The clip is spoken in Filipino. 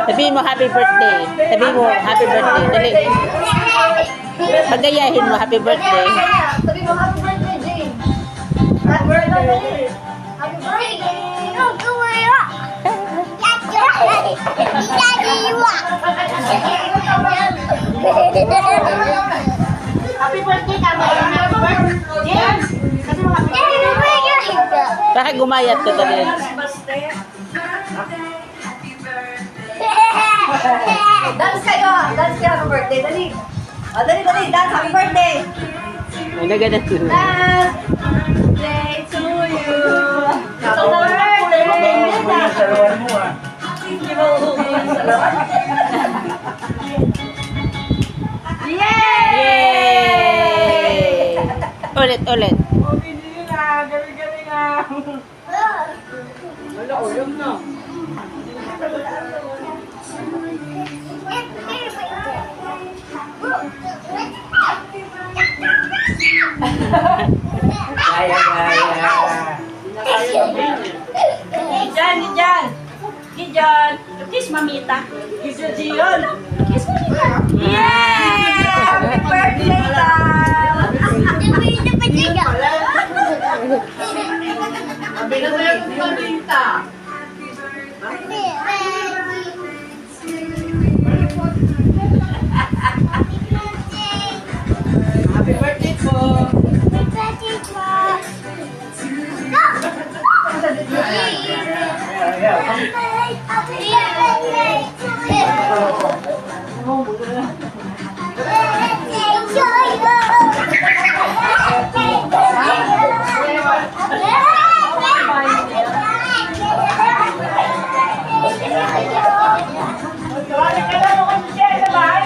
Sabihin mo happy birthday. Sabihin mo happy birthday. Dali. Pagayahin mo happy birthday. Sabi mo happy birthday, Jane. Happy birthday. Happy birthday. Happy birthday, tama yun. Happy birthday. Jane. Sabi mo happy birthday. Bakit gumayat ka dali? Dance kayo. Dance kayo. Happy birthday. Dali. O, dali. Dance. Happy birthday. May nagadat ko. Happy birthday to you. Happy birthday. Yay! Yay! Ulit. Galing na. Wala, ulam na. Gaya. Gijan. Kiss mamita. Kiss ya, Jian. Kiss mamita. Yay! Happy birthday, Carl! Sabi na tayo ng balita.